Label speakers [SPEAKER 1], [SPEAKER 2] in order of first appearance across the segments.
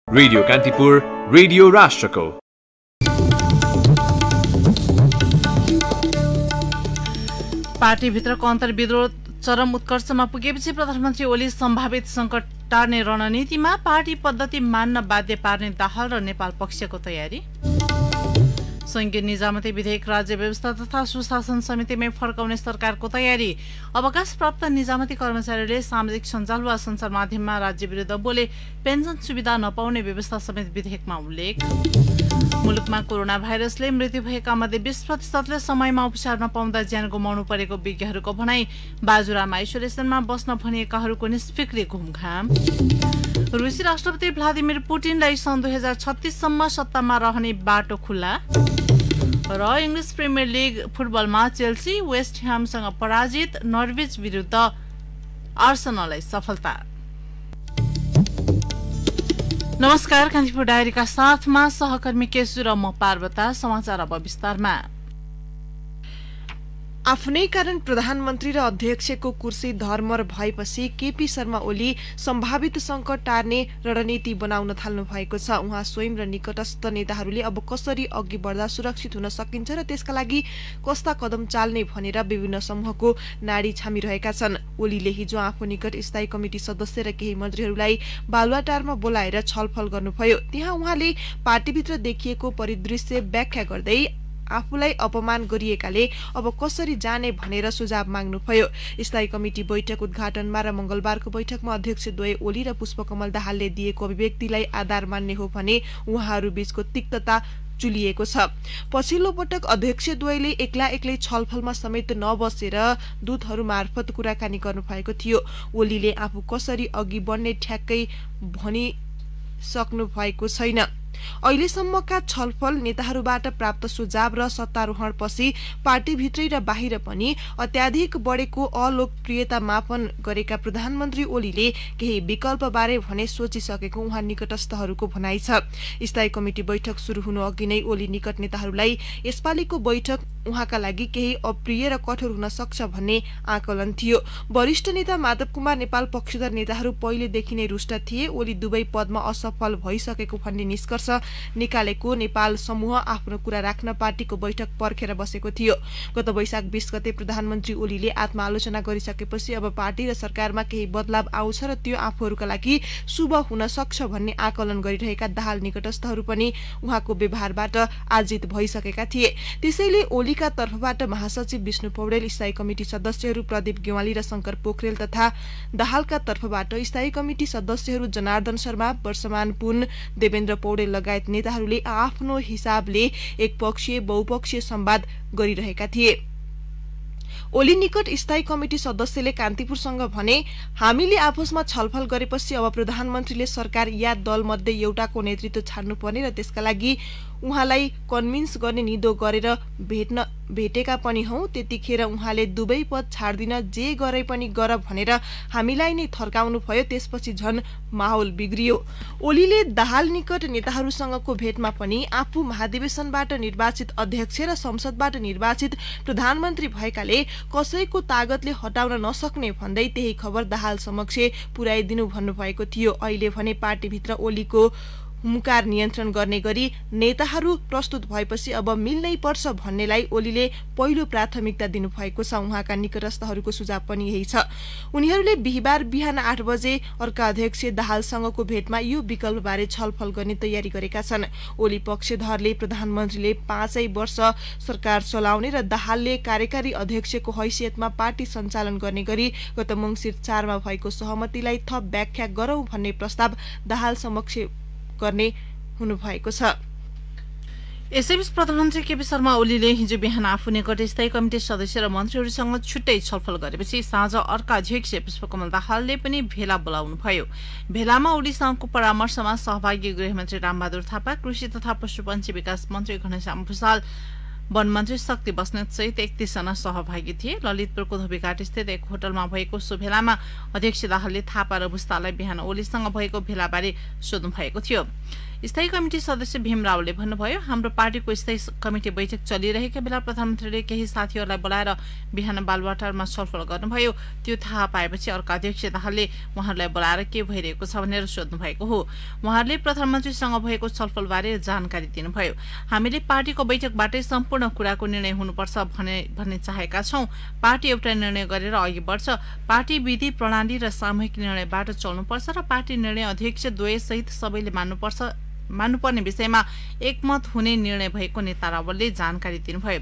[SPEAKER 1] Radio Kantipur, radio राष्ट्रको।
[SPEAKER 2] पार्टीभित्रको अन्तर्विरोध चरम उत्कर्षमा पुगेपछि प्रधानमन्त्री ओली सम्भावित सङ्कट टार्ने रणनीतिमा पार्टी पद्धति मान्न बाध्य पार्ने दाहाल र नेपाल पक्षको तयारी। संघीय निजामती विधेयक राज्य व्यवस्था तथा सुशासन समितिमै फर्काउने सरकारको तयारी। अवकाश प्राप्त निजामती कर्मचारीले सामाजिक सञ्जाल वा सञ्चार माध्यममा राज्य विरुद्ध बोले पेन्सन सुविधा नपाउने व्यवस्था समेत विधेयकमा उल्लेख। मुलुकमा कोरोना भाइरसले मृत्यु भएका मध्ये 20%ले समयमा उपचार नपाउँदा ज्यान गुमाउनु परेको विज्ञहरूको भनाई। बाजुरामा आइसोलेसनमा बस्न भनिएकाहरूको निष्फिक्री घुमघाम। रुसी राष्ट्रपति भ्लादिमिर पुटिनलाई सन् 2036 सम्म सत्तामा रहने बाटो खुल्ला। र इङ्ग्लिस प्रिमियर लिग फुटबलमा चेल्सी वेस्ट ह्यामसँग पराजित, नर्विच विरुद्ध आर्सेनललाई सफलता। नमस्कार, कान्तिपुर डायरीका साथमा सहकर्मी केशु र म पार्वता। समाचार अब विस्तारमा।
[SPEAKER 3] आफ्नै कारण प्रधानमन्त्री र अध्यक्षको कुर्सी धर्मर भएपछि केपी शर्मा ओली सम्भावित संकट टार्ने रणनीति बनाउन थाल्नु भएको छ। उहाँ स्वयं र निकटस्थ नेताहरूले अब कसरी अघि बढ्दा सुरक्षित हुन सकिन्छ र त्यसका लागि कस्ता कदम चाल्ने भनेर विभिन्न समूहको नाडी छामिरहेका छन्। ओलीले हिजो आफू निकट स्थायी कमिटी सदस्य र केही मन्त्रीहरूलाई बालुवाटारमा बोलाएर छलफल गर्नुभयो। त्यहाँ उहाँले पार्टीभित्र देखिएको परिदृश्य व्याख्या गर्दै आफूलाई अपमान गरिएकाले अब कसरी जाने भनेर सुझाव माग्नुभयो। स्थायी कमिटी बैठक उद्घाटनमा र मंगलबारको बैठकमा अध्यक्षद्वय ओली र पुष्पकमल दाहालले दिएको अभिव्यक्तिलाई आधार मान्ने हो भने उहाँहरू बीचको तिक्तता चुलिएको छ। पछिल्लो पटक अध्यक्षद्वयले एक्लै छलफलमा समेत नबसेर दूतहरू मार्फत कुराकानी गर्नुभएको थियो। ओलीले आफू कसरी अघि बढ्ने ठ्याक्कै भनिसक्नु भएको छैन। अहिलेसम्मका छलफल, नेताहरूबाट प्राप्त सुझाव र सत्तारोहणपछि पार्टीभित्रै र बाहिर पनि अत्याधिक बढेको अलोकप्रियता मापन गरेका प्रधानमन्त्री ओलीले केही विकल्पबारे भने सोचिसकेको उहाँ निकटस्थहरूको भनाइ छ। स्थायी कमिटी बैठक सुरु हुनु अघि नै ओली निकट नेताहरूलाई यसपालिको बैठक उहाँका लागि केही अप्रिय र कठोर हुन सक्छ भन्ने आकलन थियो। वरिष्ठ नेता माधव कुमार नेपाल पक्षधर नेताहरू पहिलेदेखि नै रुष्ट थिए। ओली दुवै पदमा असफल भइसकेको भन्ने निष्कर्ष निकालेको नेपाल समूह आफ्नो कुरा राख्न पार्टीको बैठक पर्खेर बसेको थियो। गत वैशाख 20 गते प्रधानमन्त्री ओलीले आत्मआलोचना गरिसकेपछि अब पार्टी र सरकारमा केही बदलाव आउँछ र त्यो आफूहरूका लागि शुभ हुन सक्छ भन्ने आकलन गरिरहेका दाहाल निकटस्थहरू पनि उहाँको व्यवहारबाट आजित भइसकेका थिए। त्यसैले ओलीका तर्फबाट महासचिव विष्णु पौडेल, स्थायी कमिटी सदस्यहरू प्रदीप गेवाली र शंकर पोखरेल तथा दाहालका तर्फबाट स्थायी कमिटी सदस्यहरू जनार्दन शर्मा, वर्षमान पुन, देवेन्द्र पौडेल लगायत नेताहरूले आफ्नो हिसाबले एकपक्षीय बहुपक्षीय संवाद गरिरहेका थिए। ओली निकट स्थायी कमिटी सदस्यले कान्तिपुरसँग भने, हामीले आपसमा छलफल गरेपछि अब प्रधानमन्त्रीले सरकार या दलमध्ये एउटाको नेतृत्व छाड्नुपर्ने र त्यसका लागि उहाँलाई कन्भिन्स गर्ने निदो गरेर भेटेका पनि हौं। त्यतिखेर उहाँले दुवै पद छाड्दिन, जे गरे पनि गर भनेर हामीलाई नै थर्काउनु भयो। त्यसपछि झन माहौल बिग्रियो। ओलीले दाहाल निकट नेताहरूसँगको भेटमा पनि आफू महाधिवेशनबाट निर्वाचित अध्यक्ष र संसदबाट निर्वाचित प्रधानमन्त्री भएकाले कसैको तागतले हटाउन नसक्ने भन्दै त्यही खबर दाहाल समक्ष पुर्याइदिनु भन्नुभएको थियो। अहिले भने पार्टीभित्र ओलीको हुमकार नियन्त्रण गर्ने गरी नेताहरू प्रस्तुत भएपछि अब मिल्नै पर्छ भन्नेलाई ओलीले पहिलो प्राथमिकता दिनुभएको छ। उहाँका निकटस्थहरूको सुझाव पनि यही छ। उनीहरूले बिहीबार बिहान 8 बजे अर्का अध्यक्ष दाहालसँगको भेटमा यो विकल्पबारे छलफल गर्ने तयारी गरेका छन्। ओली पक्षधरले प्रधानमन्त्रीले 5 वर्ष सरकार चलाउने र दाहालले कार्यकारी अध्यक्षको हैसियतमा पार्टी सञ्चालन गर्ने गरी गत मङ्सिर 4 मा भएको सहमतिलाई थप व्याख्या गरौं भन्ने प्रस्ताव दाहाल समक्ष गर्ने हुनुभएको छ।
[SPEAKER 2] यसैबीच प्रधानमन्त्री केपी शर्मा ओलीले हिजो बिहान आफू निकट स्थायी कमिटी सदस्य र मन्त्रीहरूसँग छुट्टै छलफल गरेपछि साँझ अर्का अध्यक्ष पुष्पकमल दाहालले पनि भेला बोलाउनुभयो। भेलामा ओलीसँगको परामर्शमा सहभागी गृहमन्त्री रामबहादुर थापा, कृषि तथा पशुपन्छी विकास मन्त्री घनश्याम भुसाल, वन मन्त्री शक्ति बस्नेत सहित 31 जना सहभागी थिए। ललितपुरको धोबीघाट स्थित एक होटलमा भएको सो भेलामा अध्यक्ष दाहालले थापा र भुसाललाई बिहान ओलीसँग भएको भेलाबारे सोध्नु भएको थियो। स्थायी कमिटी सदस्य भीम रावलले भन्नुभयो, हाम्रो पार्टीको स्थायी कमिटी बैठक चलिरहेका बेला प्रधानमन्त्रीले केही साथीहरूलाई बोलाएर बिहान बालुवाटारमा छलफल गर्नुभयो। त्यो थाहा पाएपछि अर्का अध्यक्ष दाहालले उहाँहरूलाई बोलाएर के भइरहेको छ भनेर सोध्नु भएको हो। उहाँहरूले प्रधानमन्त्रीसँग भएको छलफलबारे जानकारी दिनुभयो। हामीले पार्टीको बैठकबाटै सम्पूर्ण कुराको निर्णय हुनुपर्छ भन्ने चाहेका छौं। पार्टी एउटा निर्णय गरेर अघि बढ्छ। पार्टी विधि प्रणाली र सामूहिक निर्णयबाट चल्नुपर्छ र पार्टी निर्णय अध्यक्ष द्वयसहित सबैले मान्नुपर्ने विषयमा एकमत हुने निर्णय भएको नेता रावलले जानकारी दिनुभयो।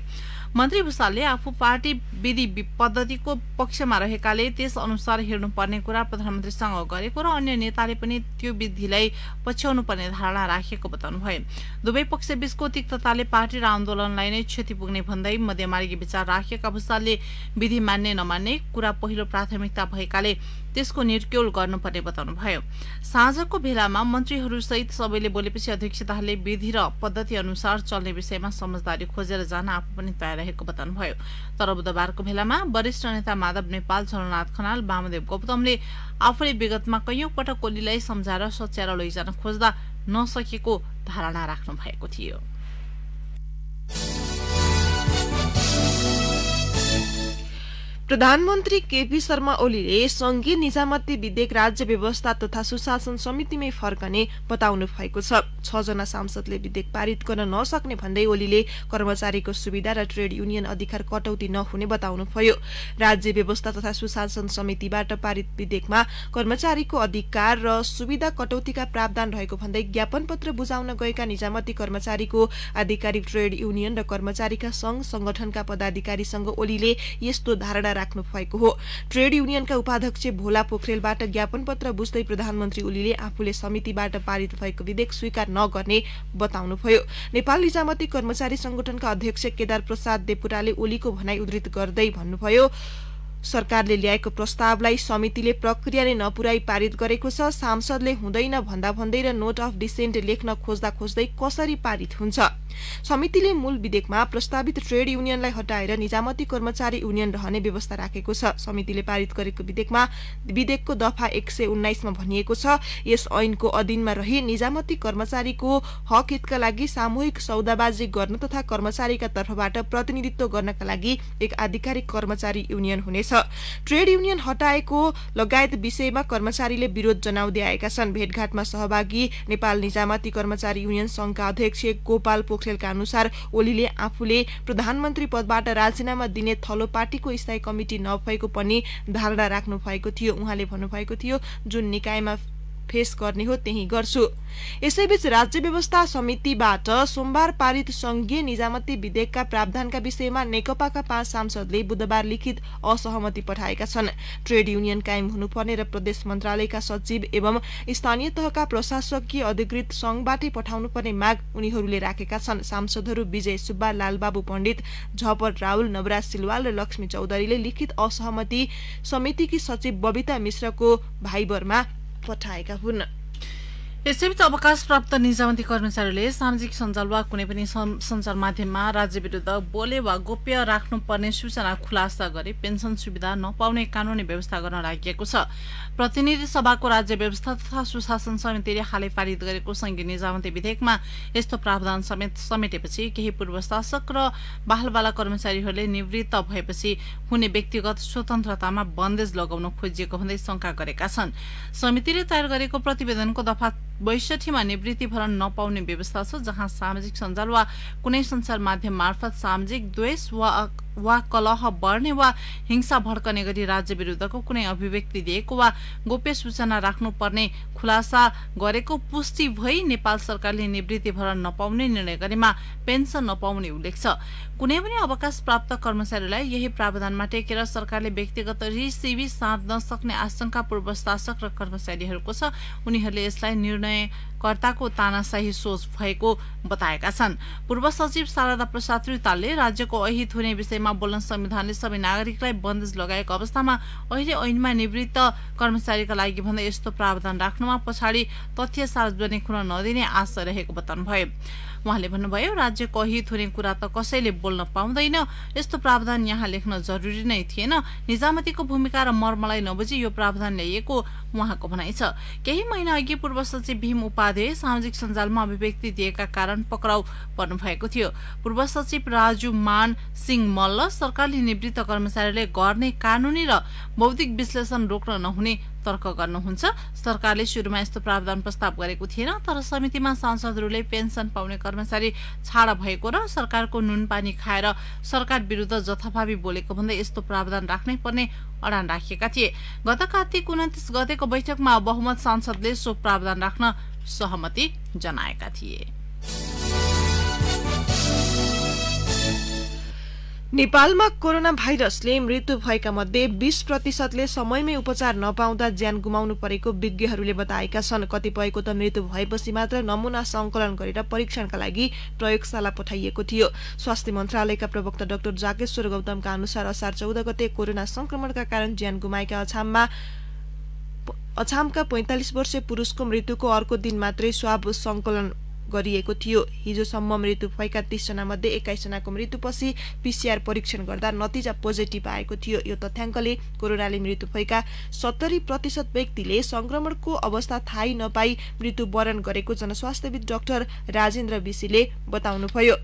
[SPEAKER 2] मन्त्री भुसालले आफू पार्टी विधि पद्धतिको पक्षमा रहेकाले त्यस अनुसार हेर्नुपर्ने कुरा प्रधानमन्त्रीसँग गरेको र अन्य नेताले पनि त्यो विधिलाई पछ्याउनु पर्ने धारणा राखेको बताउनुभयो। दुवै पक्षबीचको तिक्तताले पार्टी र आन्दोलनलाई नै क्षति पुग्ने भन्दै मध्यमार्गी विचार राखेका भुसालले विधि मान्ने नमान्ने कुरा पहिलो प्राथमिकता भएकाले त्यसको निर्क्योल गर्नुपर्ने बताउनुभयो। साँझको बेलामा मन्त्रीहरूसहित सबैले बोलेपछि अध्यक्ष दाहालले विधि र पद्धति अनुसार चल्ने विषयमा समझदारी खोजेर जान आफू पनि तयार रहेको बताउनुभयो। तर बुधबारको बेलामा वरिष्ठ नेता माधव नेपाल, झलनाथ खनाल, वामदेव गौतमले आफूले विगतमा कैयौं पटक ओलीलाई सम्झाएर सच्याएर लैजान खोज्दा नसकेको धारणा राख्नु भएको थियो।
[SPEAKER 3] प्रधानमन्त्री केपी शर्मा ओलीले संघीय निजामती विधेयक राज्य व्यवस्था तथा सुशासन समितिमै फर्कने बताउनु भएको छ। 6 जना सांसदले विधेयक पारित गर्न नसक्ने भन्दै ओलीले कर्मचारीको सुविधा र ट्रेड युनियन अधिकार कटौती नहुने बताउनुभयो। राज्य व्यवस्था तथा सुशासन समितिबाट पारित विधेयकमा कर्मचारीको अधिकार र सुविधा कटौतीका प्रावधान रहेको भन्दै ज्ञापन पत्र बुझाउन गएका निजामती कर्मचारीको आधिकारिक ट्रेड युनियन र कर्मचारीका संघ संगठनका पदाधिकारीसँग ओलीले यस्तो धारणा राख्नु भएको हो। ट्रेड युनियनका उपाध्यक्ष भोला पोखरेलबाट ज्ञापन पत्र बुझ्दै प्रधानमन्त्री ओलीले आफूले समितिबाट पारित भएको विधेयक स्वीकार नगर्ने बताउनुभयो। नेपाल निजामती कर्मचारी संगठनका अध्यक्ष केदार प्रसाद देपुराले ओलीको भनाई उद्धृत गर्दै भन्नुभयो, सरकारले ल्याएको प्रस्तावलाई समितिले प्रक्रिया नै नपुर्याई पारित गरेको छ। सांसदले हुँदैन भन्दा भन्दै र नोट अफ डिसेन्ट लेख्न खोज्दा खोज्दै कसरी पारित हुन्छ? समितिले मूल विधेयकमा प्रस्तावित ट्रेड युनियनलाई हटाएर निजामती कर्मचारी युनियन रहने व्यवस्था राखेको छ। समितिले पारित गरेको विधेयकको दफा 119 मा भनिएको छ, यस ऐनको अधीनमा रही निजामती कर्मचारीको हक हितका लागि सामूहिक सौदाबाजी गर्न तथा कर्मचारीका तर्फबाट प्रतिनिधित्व गर्नका लागि एक आधिकारिक कर्मचारी युनियन हुनेछ। ट्रेड युनियन हटाएको लगायत विषयमा कर्मचारीले विरोध जनाउँदै आएका छन्। भेटघाटमा सहभागी नेपाल निजामती कर्मचारी युनियन संघका अध्यक्ष गोपाल पोखरेलका अनुसार ओलीले आफूले प्रधानमन्त्री पदबाट राजीनामा दिने थलो पार्टीको स्थायी कमिटी नभएको पनि धारणा राख्नु भएको थियो। उहाँले भन्नुभएको थियो, जुन निकायमा फेस गर्ने हो त्यही गर्छु। यसैबीच राज्य व्यवस्था समितिबाट सोमबार पारित संघीय निजामती विधेयकका प्रावधानका विषयमा नेकपाका 5 सांसदले बुधबार लिखित असहमति पठाएका छन्। ट्रेड युनियन कायम हुनुपर्ने र प्रदेश मन्त्रालयका सचिव एवं स्थानीय तहका प्रशासकीय अधिकृत संघबाटै पठाउनुपर्ने माग उनीहरूले राखेका छन्। सांसदहरू विजय सुब्बा, लालबाबु पण्डित, झपट राउल, नवराज सिलवाल र लक्ष्मी चौधरीले लिखित असहमति समितिकी सचिव बबिता मिश्रको भाइबरमा पठाएका हुन्।
[SPEAKER 2] यसैबीच अवकाश प्राप्त निजामती कर्मचारीले सामाजिक सञ्जाल वा कुनै पनि सञ्चार माध्यममा राज्य विरुद्ध बोले वा गोप्य राख्नुपर्ने सूचना खुलासा गरी पेन्सन सुविधा नपाउने कानूनी व्यवस्था गर्न लागि छ। प्रतिनिधि सभाको राज्य व्यवस्था तथा सुशासन समितिले हालै पारित गरेको संघीय निजामती विधेयकमा यस्तो प्रावधान समेटेपछि केही पूर्व शासक र बालबाला कर्मचारीहरूले निवृत्त भएपछि हुने व्यक्तिगत स्वतन्त्रतामा बन्देज लगाउन खोजिएको भन्दै शंका गरेका छन्। समितिले तयार गरेको प्रतिवेदनको दफा 62 मा निवृत्ति भरण नपाउने व्यवस्था छ, जहाँ सामाजिक सञ्जाल वा कुनै सञ्चार माध्यम मार्फत सामाजिक द्वेष वा कलह बढ्ने वा हिंसा भड्कने गरी राज्य विरुद्धको कुनै अभिव्यक्ति दिएको वा गोप्य सूचना राख्नुपर्ने खुलासा गरेको पुष्टि भई नेपाल सरकारले निवृत्ति भरण नपाउने निर्णय गरेमा पेन्सन नपाउने उल्लेख छ। कुनै पनि अवकाश प्राप्त कर्मचारीलाई यही प्रावधानमा टेकेर सरकारले व्यक्तिगत रिसिभी साध्न सक्ने आशंका पूर्व शासक र कर्मचारीहरूको छ। उनीहरूले यसलाई निर्णयकर्ताको तानाशाही सोच भएको बताएका छन्। पूर्व सचिव शारदा प्रसाद रितालले राज्यको अहित हुने विषयमा बोल्न संविधानले सबै नागरिकलाई बन्देज लगाएको अवस्थामा अहिले ऐनमा निवृत्त कर्मचारीका लागि भन्दा यस्तो प्रावधान राख्नुमा पछाडि तथ्य सार्वजनिक हुन नदिने आशा रहेको बताउनुभयो। उहाँले भन्नुभयो, राज्यको अहित हुने कुरा त कसैले बोल्न पाउँदैन। यस्तो प्रावधान यहाँ लेख्न जरुरी नै थिएन। निजामतीको भूमिका र मर्मलाई नबुझी यो प्रावधान ल्याइएको उहाँको भनाइ छ। केही महिना अघि पूर्व सचिव भीम उपाध्याय सामाजिक सञ्जालमा अभिव्यक्ति दिएका कारण पक्राउ पर्नुभएको थियो। पूर्व सचिव राजु मान सिंह मल्ल सरकारले निवृत्त कर्मचारीले गर्ने कानूनी र बौद्धिक विश्लेषण रोक्न नहुने तर्क गर्नुहुन्छ। सरकारले सुरुमा यस्तो प्रावधान प्रस्ताव गरेको थिएन, तर समितिमा सांसदहरूले पेन्सन पाउने कर्मचारी छाडा भएको र सरकारको नुनपानी खाएर सरकार विरुद्ध जथाभावी बोलेको भन्दै यस्तो प्रावधान राख्नै पर्ने अडान राखेका थिए। गत कार्तिक 29 गतेको बैठकमा बहुमत सांसदले सो प्रावधान राख्न सहमति जनाएका थिए।
[SPEAKER 3] नेपालमा कोरोना भाइरसले मृत्यु भएका मध्ये 20% समयमै उपचार नपाउँदा ज्यान गुमाउनु परेको विज्ञहरूले बताएका छन्। कतिपयको त मृत्यु भएपछि मात्र नमुना संकलन गरेर परीक्षणका लागि प्रयोगशाला पठाइएको थियो। स्वास्थ्य मन्त्रालयका प्रवक्ता डाक्टर जागेश्वर गौतमका अनुसार असार 14 गते कोरोना संक्रमणका कारण ज्यान गुमाएका अछामका 45 वर्षीय पुरुषको मृत्युको अर्को दिन मात्रै स्वाब संकलन गरिएको थियो। हिजोसम्म मृत्यु भएका 30 जना मध्ये 21 जनाको मृत्युपछि पीसीआर परीक्षण गर्दा नतिजा पोजिटिभ आएको थियो। यो तथ्याङ्कले कोरोनाले मृत्यु भएका 70% व्यक्तिले संक्रमणको अवस्था थाहै नपाई मृत्युवरण गरेको जनस्वास्थ्यविद डाक्टर राजेन्द्र विशीले बताउनुभयो।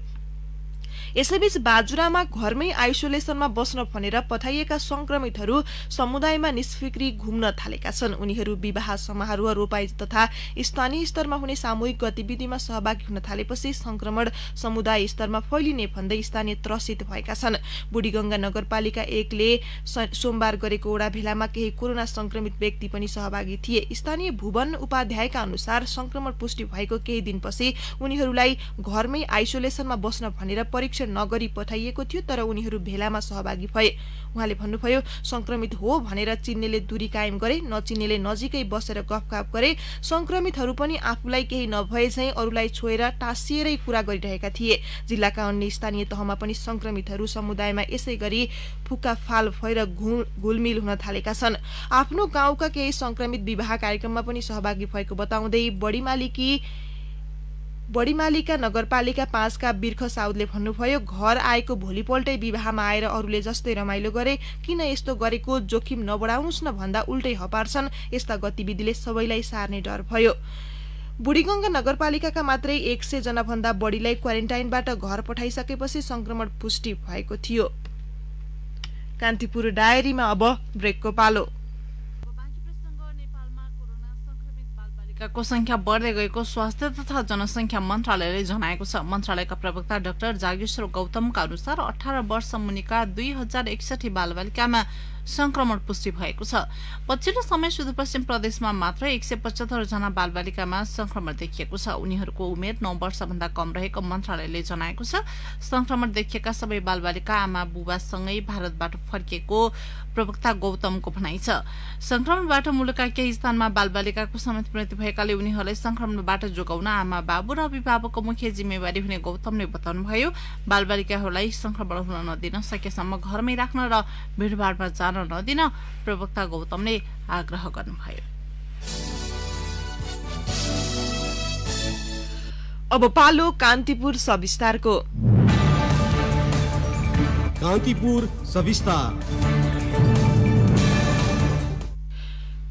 [SPEAKER 3] यसैबीच बाजुरामा घरमै आइसोलेसनमा बस्न भनेर पठाइएका संक्रमितहरू समुदायमा निष्फिक्री घुम्न थालेका छन्। उनीहरू विवाह समारोह रोपाई तथा स्थानीय स्तरमा हुने सामूहिक गतिविधिमा सहभागी हुन थालेपछि संक्रमण समुदाय स्तरमा फैलिने भन्दै स्थानीय त्रसित भएका छन्। बुढीगंगा नगरपालिका 1 ले सोमबार गरेको ओडा भेलामा केही कोरोना संक्रमित व्यक्ति पनि सहभागी थिए। स्थानीय भुवन उपाध्यायका अनुसार संक्रमण पुष्टि भएको केही दिनपछि उनीहरूलाई घरमै आइसोलेसनमा बस्न भनेर परीक्षण नगरी पठाइएको थियो, तर उनीहरू भेलामा सहभागी भए। उहाँले भन्नुभयो, संक्रमित हो भनेर चिन्नेले दूरी कायम गरे, नचिन्नेले नजिकै बसेर गफगाफ गरे। संक्रमितहरू पनि आफूलाई केही नभए झैं अरूलाई छोएर टाँसिएरै कुरा गरिरहेका थिए। जिल्लाका अन्य स्थानीय तहमा पनि संक्रमितहरू समुदायमा यसै गरी फुक्काफाल भएर घुलमिल हुन थालेका छन्। आफ्नो गाउँका केही संक्रमित विवाह कार्यक्रममा पनि सहभागी भएको बताउँदै बडीमालिका नगरपालिका 5 का बिर्ख साउदले भन्नुभयो, घर आएको भोलिपल्टै विवाहमा आएर अरूले जस्तै रमाइलो गरे, किन यस्तो गरेको जोखिम नबढाउनुस् न भन्दा उल्टै हपार्छन्। यस्ता गतिविधिले सबैलाई सार्ने डर भयो। बुढीगंगा नगरपालिकाका मात्रै 100 जना भन्दा बढीलाई क्वारेन्टाइनबाट घर पठाइसकेपछि संक्रमण पुष्टि भएको थियो। कान्तिपुर डायरीमा अब ब्रेकको पालो।
[SPEAKER 2] को संख्या बढ्दै गएको स्वास्थ्य तथा जनसंख्या मन्त्रालयले जनाएको छ। मन्त्रालयका प्रवक्ता डाक्टर जागेश्वर गौतमका अनुसार 18 वर्ष मुनिका 2061 बालबालिकामा संक्रमण पुष्टि भएको छ। पछिल्लो समय सुदूरपश्चिम प्रदेशमा मात्र 175 जना बालबालिकामा संक्रमण देखिएको छ। उनीहरूको उमेर 9 वर्षभन्दा कम रहेको मन्त्रालयले जनाएको छ। संक्रमण देखिएका सबै बालबालिका आमा बुबासँगै भारतबाट फर्किएको प्रवक्ता गौतमको भनाइ छ। संक्रमणबाट मुलुकका केही स्थानमा बालबालिकाको समेत मृत्यु भएकाले उनीहरूलाई संक्रमणबाट जोगाउन आमा बाबु र अभिभावकको मुख्य जिम्मेवारी हुने गौतमले बताउनुभयो। बालबालिकाहरूलाई संक्रमण हुन नदिन सकेसम्म घरमै राख्न र भिडभाडमा जान नदिन प्रवक्ता गौतमले आग्रह गर्नुभयो।
[SPEAKER 3] अब पालो कान्तिपुर सविस्तारको।
[SPEAKER 4] कान्तिपुर सविस्तार।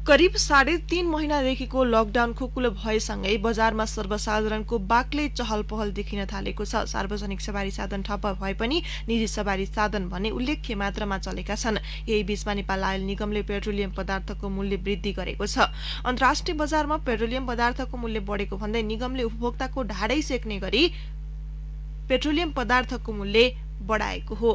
[SPEAKER 3] करिब 3.5 महिनादेखिको लकडाउन खुकुलो भएसँगै बजारमा सर्वसाधारणको बाक्लै चहल पहल देखिन थालेको छ। सार्वजनिक सवारी साधन ठप्प भए पनि निजी सवारी साधन भने उल्लेख्य मात्रामा चलेका छन्। यही बीचमा नेपाल आयल निगमले पेट्रोलियम पदार्थको मूल्य वृद्धि गरेको छ। अन्तर्राष्ट्रिय बजारमा पेट्रोलियम पदार्थको मूल्य बढेको भन्दै निगमले उपभोक्ताको ढाडै सेक्ने गरी पेट्रोलियम पदार्थको मूल्य बढाएको हो।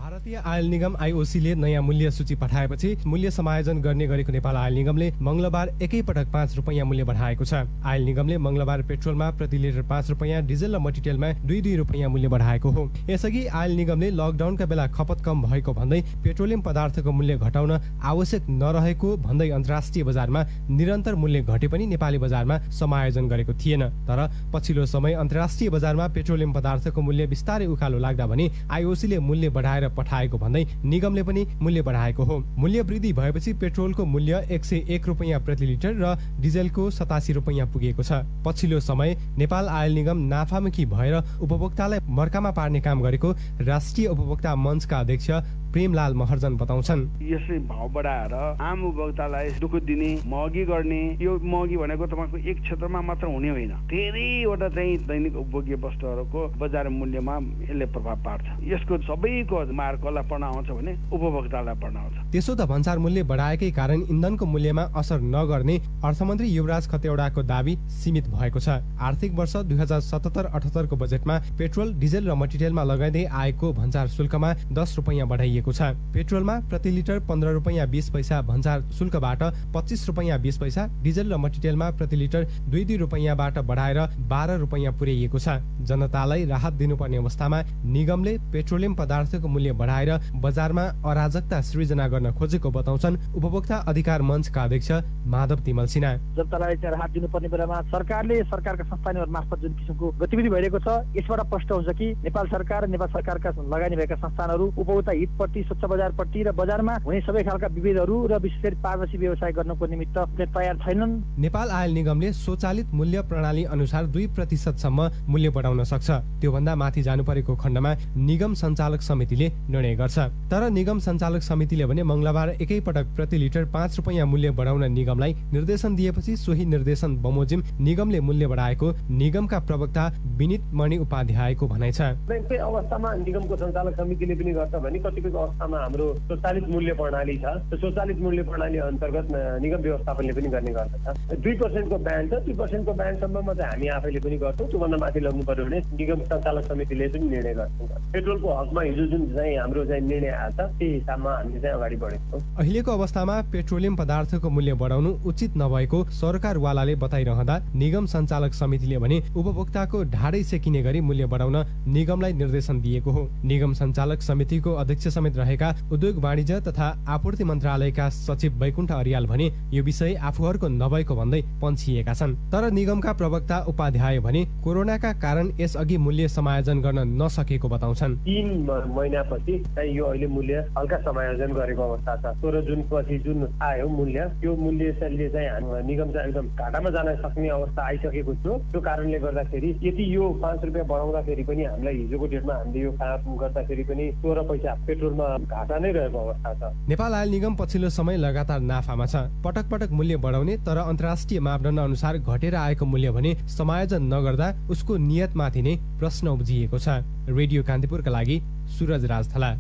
[SPEAKER 4] भारतीय आयल निगम आईओसी ले नयाँ मूल्य सूची पठाएपछि मूल्य समायोजन गर्ने गरेको नेपाल आयल निगमले मंगलबार एकैपटक 5 रुपैयाँ मूल्य बढाएको छ। आयल निगमले मंगलबार पेट्रोलमा प्रति लिटर 5 रुपैयाँ, डिजेल र मटिटेलमा 2 रुपैयाँ मूल्य बढाएको हो। यसअघि आयल निगमले लकडाउनका बेला खपत कम भएको भन्दै पेट्रोलियम पदार्थको मूल्य घटाउन आवश्यक नरहेको भन्दै अन्तर्राष्ट्रिय बजारमा निरन्तर मूल्य घटे पनि नेपाली बजारमा समायोजन गरेको थिएन। तर पछिल्लो समय अन्तर्राष्ट्रिय बजारमा पेट्रोलियम पदार्थको मूल्य बिस्तारै उकालो लाग्दा भने आईओसीले मूल्य बढाएर पठाएको भन्दै निगमले पनि मूल्य बढाएको हो। मूल्य वृद्धि भएपछि पेट्रोलको मूल्य 101 रुपैयाँ प्रति लिटर र डिजेलको 87 रुपैयाँ पुगेको छ। पछिल्लो समय नेपाल आयल निगम नाफामुखी भएर उपभोक्तालाई मर्कामा पार्ने काम गरेको राष्ट्रिय उपभोक्ता मञ्चका अध्यक्ष प्रेमलाल महर्जन बताउँछन्।
[SPEAKER 5] यसले भाव बढाएर आम उपभोक्तालाई दुःख दिने, महँगी गर्ने, यो महँगी भनेको तपाईको एक क्षेत्रमा मात्र हुने होइन, धेरैवटा चाहिँ दैनिक उपभोग्य वस्तुहरूको बजार मूल्यमा यसले प्रभाव पार्छ। यसको सबैको मार कसलाई पर्न आउँछ भने उपभोक्तालाई पर्न आउँछ।
[SPEAKER 4] त्यसो त भन्सार मूल्य बढाएकै कारण इन्धनको मूल्यमा असर नगर्ने अर्थमन्त्री युवराज खतिवडाको दाबी सीमित भएको छ। आर्थिक वर्ष 2077-78 को बजेटमा पेट्रोल, डिजेल र मट्टितेलमा लगाइँदै आएको भन्सार शुल्कमा 10 रुपैयाँ बढाइएको छ। पेट्रोलमा प्रति लिटर 15 रुपैयाँ 20 पैसा भन्सार शुल्कबाट 25 रुपैयाँ 20 पैसा, डिजेल र मट्टितेलमा प्रति लिटर 2 रुपैयाँबाट बढाएर 12 रुपैयाँ पुर्याइएको छ। जनतालाई राहत दिनुपर्ने अवस्थामा निगमले पेट्रोलियम पदार्थको मूल्य बढाएर बजारमा अराजकता सृजना गर्न खोजेको बताउँछन् उपभोक्ता अधिकार मञ्चका अध्यक्ष माधव तिमल सिन्हा।
[SPEAKER 6] जनतालाई राहत दिनुपर्ने बेलामा सरकारका संस्थानहरू मार्फत जुन किसिमको गतिविधि भइरहेको छ, यसबाट प्रष्ट हुन्छ कि नेपाल सरकार र नेपाल सरकारका लगानी भएका संस्थानहरू उपभोक्ता हितप्रति, स्वच्छ बजारप्रति र बजारमा हुने सबै खालका विभेदहरू र विशेष गरी पारदर्शी व्यवसाय गर्नको निमित्त तयार छैनन्।
[SPEAKER 4] नेपाल आयल निगमले स्वचालित मूल्य प्रणाली अनुसार 2% सम्म मूल्य बढाउन सक्छ। त्योभन्दा माथि जानु परेको खण्डमा निगम सञ्चालक समितिले निर्णय गर्छ। तर निगम सञ्चालक समितिले भने मंगलबार एकैपटक प्रति लिटर 5 रुपैयाँ मूल्य बढाउन निगमलाई निर्देशन दिएपछि सोही निर्देशन बमोजिम निगमले मूल्य बढाएको निगमका प्रवक्ता विनित मणि उपाध्यायको भनाइ छ।
[SPEAKER 7] कतिपय अवस्थामा निगमको सञ्चालक समितिले पनि गर्छ भने कतिपय अवस्थामा हाम्रो स्वचालित मूल्य प्रणाली छ। त्यो स्वचालित मूल्य प्रणाली अन्तर्गत निगम व्यवस्थापनले पनि गर्ने गर्दछ। 2% को ब्यान्ड छ, 2% को ब्यान्डसम्ममा चाहिँ हामी आफैले पनि गर्छौँ। त्योभन्दा माथि लग्नु पर्यो भने निगम सञ्चालक समितिले पनि निर्णय गर्छौँ। पेट्रोलको हकमा हिजो जुन चाहिँ हाम्रो चाहिँ निर्णय आएको छ त्यही हिसाबमा हामीले चाहिँ अगाडि बढेको छौँ।
[SPEAKER 4] अहिलेको अवस्थामा पेट्रोलियम पदार्थको मूल्य बढाउनु उचित नभएको सरकारवालाले बताइरहँदा निगम सञ्चालक समितिले भने उपभोक्ताको ढाडै सेकिने गरी मूल्य बढाउन निगमलाई निर्देशन दिएको हो। निगम सञ्चालक समितिको अध्यक्ष समेत रहेका उद्योग वाणिज्य तथा आपूर्ति मन्त्रालयका सचिव वैकुण्ठ अर्याल भने यो विषय आफूहरूको नभएको भन्दै पन्छिएका छन्। तर निगमका प्रवक्ता उपाध्याय भने कोरोनाका कारण यसअघि मूल्य समायोजन गर्न नसकेको बताउँछन्।
[SPEAKER 7] 3 महिनापछि यो अहिले मूल्य हल्का समायोजन गरेको अवस्था छ। 16 जुनपछि जुन आयो मूल्य, त्यो मूल्यले चाहिँ निगम चाहिँ एकदम घाटामा जान सक्ने अवस्था आइसकेको थियो। त्यो कारणले गर्दाखेरि यदि यो 5 रुपैयाँ बढाउँदाखेरि पनि हामीलाई हिजोको डेटमा हामीले यो काम गर्दाखेरि पनि 16 पैसा पेट्रोलमा घाटा नै रहेको अवस्था छ।
[SPEAKER 4] नेपाल आयल निगम पछिल्लो समय लगातार नाफामा छ। पटक पटक मूल्य बढाउने तर अन्तर्राष्ट्रिय मापदण्ड अनुसार घटेर आएको मूल्य भने समायोजन नगर्दा उसको नियतमाथि नै प्रश्न उब्जिएको छ। रेडियो कान्तिपुरका लागि सूरज राजथला।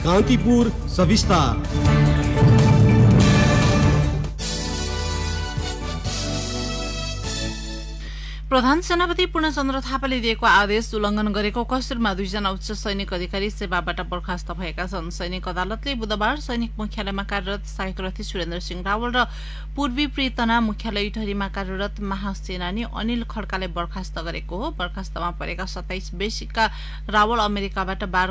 [SPEAKER 8] कान्तिपुर सविस्तार।
[SPEAKER 2] प्रधान सेनापति पूर्णचन्द्र थापाले दिएको आदेश उल्लङ्घन गरेको कसुरमा 2 जना उच्च सैनिक अधिकारी सेवाबाट बर्खास्त भएका छन्। सैनिक अदालतले बुधबार सैनिक मुख्यालयमा कार्यरत सहायक रथी सुरेन्द्र सिंह रावल र पूर्वी प्रितना मुख्यालय इटहरीमा कार्यरत महासेनानी अनिल खड्कालाई बर्खास्त गरेको हो। बर्खास्तमा परेका 27 बेसिकका रावल अमेरिकाबाट वार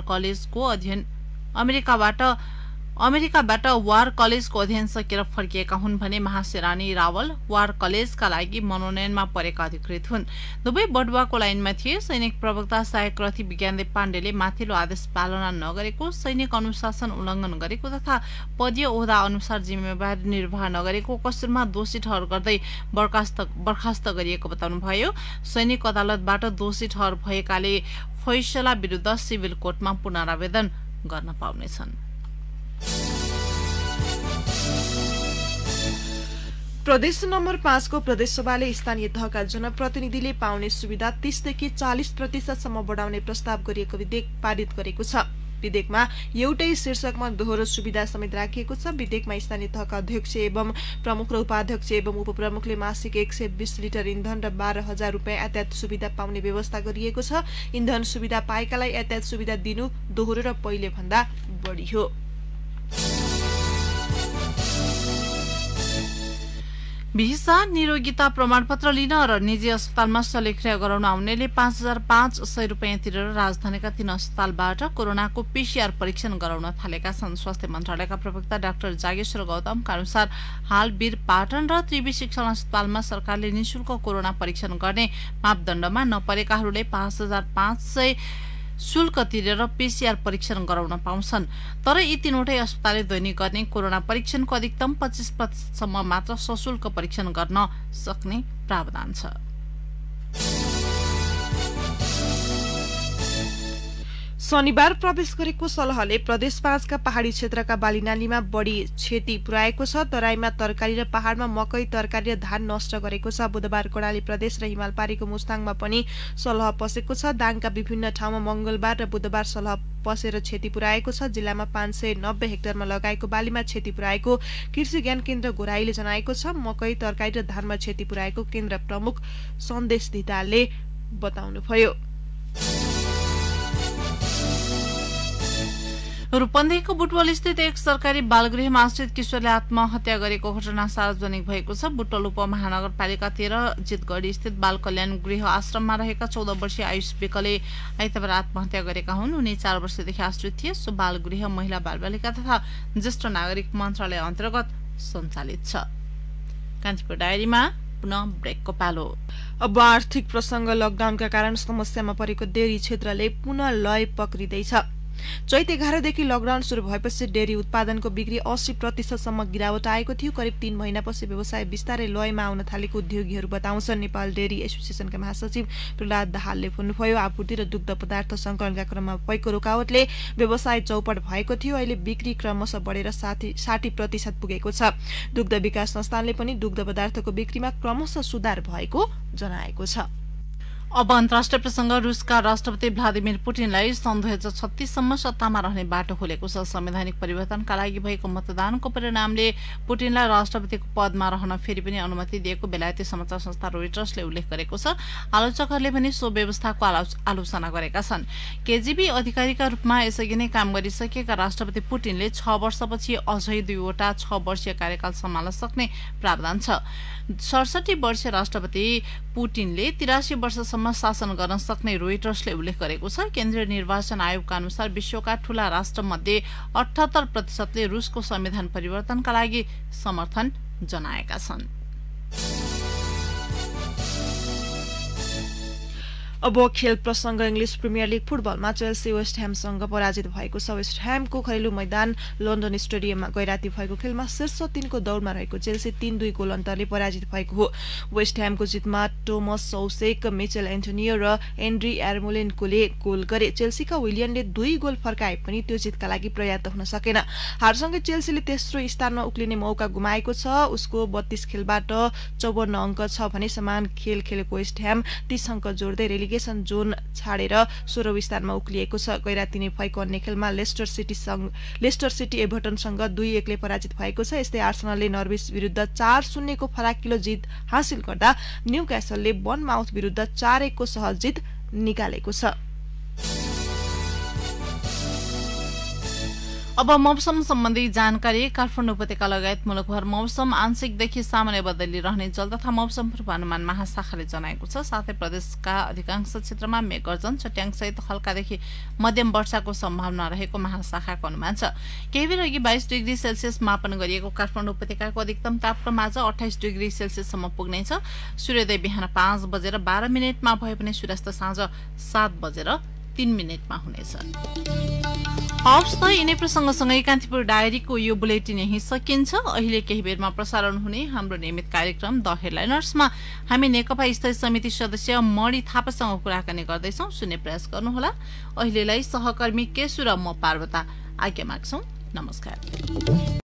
[SPEAKER 2] कलेजको अध्ययन सकेर फर्किएका हुन् भने महासेनानी रावल वार कलेजका लागि मनोनयनमा परेका अधिकृत हुन्। दुवै बडुवाको लाइनमा थिए। सैनिक प्रवक्ता सहायक रथी विज्ञानदेव पाण्डेले माथिल्लो आदेश पालना नगरेको, सैनिक अनुशासन उल्लङ्घन गरेको तथा पदीय ओहदा अनुसार जिम्मेवारी निर्वाह नगरेको कसुरमा दोषी ठहर गर्दै बर्खास्त गरिएको बताउनुभयो। सैनिक अदालतबाट दोषी ठहर भएकाले फैसला विरुद्ध सिभिल कोर्टमा पुनरावेदन गर्न पाउनेछन्।
[SPEAKER 3] प्रदेश नम्बर 5 को प्रदेशसभाले स्थानीय तहका जनप्रतिनिधिले पाउने सुविधा 30 देखि 40% सम्म बढाउने प्रस्ताव गरिएको विधेयक पारित गरेको छ। विधेयकमा एउटै शीर्षकमा दोहोरो सुविधा समेत राखिएको छ। विधेयकमा स्थानीय तहका अध्यक्ष एवं प्रमुख र उपाध्यक्ष एवं उपप्रमुखले मासिक 120 लिटर इन्धन र 12,000 रुपियाँ यातायात सुविधा पाउने व्यवस्था गरिएको छ। इन्धन सुविधा पाएकालाई यातायात सुविधा दिनु दोहोरो र पहिले भन्दा बढी हो।
[SPEAKER 2] भिसा निरोगिता प्रमाणपत्र लिन र निजी अस्पतालमा शल्यक्रिया गराउन आउनेले 5,500 रुपियाँ तिरेर राजधानीका 3 अस्पतालबाट कोरोनाको पीसीआर परीक्षण गराउन थालेका छन्। स्वास्थ्य मन्त्रालयका प्रवक्ता डाक्टर जागेश्वर गौतमका अनुसार हाल वीरपाटन र त्रिवी शिक्षण अस्पतालमा सरकारले निशुल्क कोरोना परीक्षण गर्ने मापदण्डमा नपरेकाहरूले 5,500 शुल्क तिरेर पीसीआर परीक्षण गराउन पाउँछन्। तर यी तीनवटै अस्पतालले दैनिक गर्ने कोरोना परीक्षणको अधिकतम 25% सम्म मात्र सशुल्क परीक्षण गर्न सक्ने प्रावधान छ।
[SPEAKER 3] शनिबार प्रवेश गरेको सलहले प्रदेश 5 का पहाडी क्षेत्रका बालीनालीमा बढी क्षति पुर्याएको छ। तराईमा तरकारी र पहाडमा मकै, तरकारी र धान नष्ट गरेको छ। बुधबार कर्णाली प्रदेश र हिमालपारीको मुस्ताङमा पनि सलह पसेको छ। दाङका विभिन्न ठाउँमा मंगलबार र बुधबार सलह पसेर क्षति पुर्याएको छ। जिल्लामा 590 हेक्टरमा लगाएको बालीमा क्षति पुर्याएको कृषि ज्ञान केन्द्र गोराईले जनाएको छ। मकै, तरकारी र धानमा क्षति पुर्याएको केन्द्र प्रमुख सन्देश धितालले बताउनुभयो।
[SPEAKER 2] रूपन्देहीको बुटवल स्थित एक सरकारी बालगृहमा आश्रित किशोरले आत्महत्या गरेको घटना सार्वजनिक भएको छ। बुटवल उपमहानगरपालिका 13 जितगढी स्थित बाल कल्याण गृह आश्रममा रहेका 14 वर्षीय आयुष विकले आइतबार आत्महत्या गरेका हुन्। उनी 4 वर्षदेखि आश्रित थिए। सो बालगृह महिला बालबालिका तथा ज्येष्ठ नागरिक मन्त्रालय अन्तर्गत सञ्चालित छ। कान्तिपुर डायरीमा पुनः ब्रेकको पालो।
[SPEAKER 3] अब आर्थिक प्रसंग लकडाउनका कारण समस्यामा परेको डेरी क्षेत्रले पुनः लय पक्रिँदैछ। चैत 11 देखि लकडाउन शुरू भएपछि डेरी उत्पादनको बिक्री 80% सम्म गिरावट आएको थियो। करिब 3 महिनापछि व्यवसाय बिस्तारै लयमा आउन थालेको उद्योगीहरू बताउँछन्। नेपाल डेरी एसोसिएसनका महासचिव प्रहलाद दाहालले भन्नुभयो, आपूर्ति र दुग्ध पदार्थ संकलनका क्रममा भएको रोकावटले व्यवसाय चौपट भएको थियो। अहिले बिक्री क्रमशः बढेर 60% पुगेको छ। दुग्ध विकास संस्थानले पनि दुग्ध पदार्थको बिक्रीमा क्रमशः सुधार भएको जनाएको छ।
[SPEAKER 2] अब अन्तर्राष्ट्रिय प्रसंग। रुसका राष्ट्रपति भ्लादिमिर पुटिनलाई सन् 2036 सम्म सत्तामा रहने बाटो खोलेको छ। संवैधानिक परिवर्तनका लागि भएको मतदानको परिणामले पुटिनलाई राष्ट्रपतिको पदमा रहन फेरि पनि अनुमति दिएको बेलायती समाचार संस्था रोइटर्सले उल्लेख गरेको छ। आलोचकहरूले पनि सो व्यवस्थाको आलोचना गरेका छन्। केजीबी अधिकारीका रूपमा यसअघि नै काम गरिसकेका राष्ट्रपति पुटिनले 6 वर्षपछि अझै 2वटा 6 वर्षीय कार्यकाल सम्हाल्न सक्ने प्रावधान छ। 67 वर्षीय राष्ट्रपति पुटिनले 83 वर्षसम्म शासन गर्न सक्ने रोइटर्सले उल्लेख गरेको छ। केन्द्रीय निर्वाचन आयोगका अनुसार विश्वका ठूला राष्ट्रमध्ये 78% रुसको संविधान परिवर्तनका लागि समर्थन जनाएका छन्।
[SPEAKER 3] अब खेल प्रसंग। इंग्लिश प्रिमियर लीग फुटबलमा चेल्सी वेस्ट ह्यामसँग पराजित भएको छ। वेस्ट ह्यामको घरेलु मैदान लन्डन स्टेडियममा गैराती भएको खेलमा शीर्ष 3 को दौडमा रहेको चेल्सी 3-2 गोल अन्तरले पराजित भएको हो। वेस्ट ह्यामको जितमा टोमस सौसेक, मिचेल एन्टोनियो र एन्ड्री एर्मोलेन्कोले गोल गरे। चेल्सीका विलियनले 2 गोल फर्काए पनि त्यो जितका लागि पर्याप्त हुन सकेन। हारसँगै चेल्सीले तेस्रो स्थानमा उक्लिने मौका गुमाएको छ। उसको 32 खेलबाट 54 अङ्क छ भने समान खेल खेलेको वेस्ट ह्याम 30 अङ्क जोड्दै रेलिगेसन जोन छाडेर 16औं स्थानमा उक्लिएको छ। गैराती नै भएको अन्य खेलमा लेस्टर सिटी एभर्टनसँग 2-1 ले पराजित भएको छ। यस्तै आर्सेनलले नर्विच विरुद्ध 4-0 को फराकिलो जित हासिल गर्दा न्यूक्यासलले बर्नमाउथ विरुद्ध 4-1 को सहज जित निकालेको छ।
[SPEAKER 2] अब मौसम सम्बन्धी जानकारी। काठमाडौँ उपत्यका लगायत मुलुकभर मौसम आंशिकदेखि सामान्य बदली रहने जल तथा मौसम पूर्वानुमान महाशाखाले जनाएको छ। साथै प्रदेशका अधिकांश क्षेत्रमा मेघगर्जन, चट्याङसहित हल्कादेखि मध्यम वर्षाको सम्भावना रहेको महाशाखाको अनुमान छ। केही बेर अघि 22 डिग्री सेल्सियस मापन गरिएको काठमाडौँ उपत्यकाको अधिकतम तापक्रम आज 28 डिग्री सेल्सियससम्म पुग्नेछ। सूर्योदय बिहान 5 बजेर 12 मिनेटमा भए पनि सूर्यास्त साँझ 7 बजेर 3 मिनेटमा हुनेछ। हवस् त यिनै प्रसंगसँगै कान्तिपुर डायरीको यो बुलेटिन यही सकिन्छ। अहिले केही बेरमा प्रसारण हुने हाम्रो नियमित कार्यक्रम द हेडलाइनर्समा हामी नेकपा स्थायी समिति सदस्य मणि थापासँग कुराकानी गर्दैछौं। सुन्ने प्रयास गर्नुहोला। अहिलेलाई सहकर्मी केशु र म पार्वता आज्ञा माग्छौं। नमस्कार।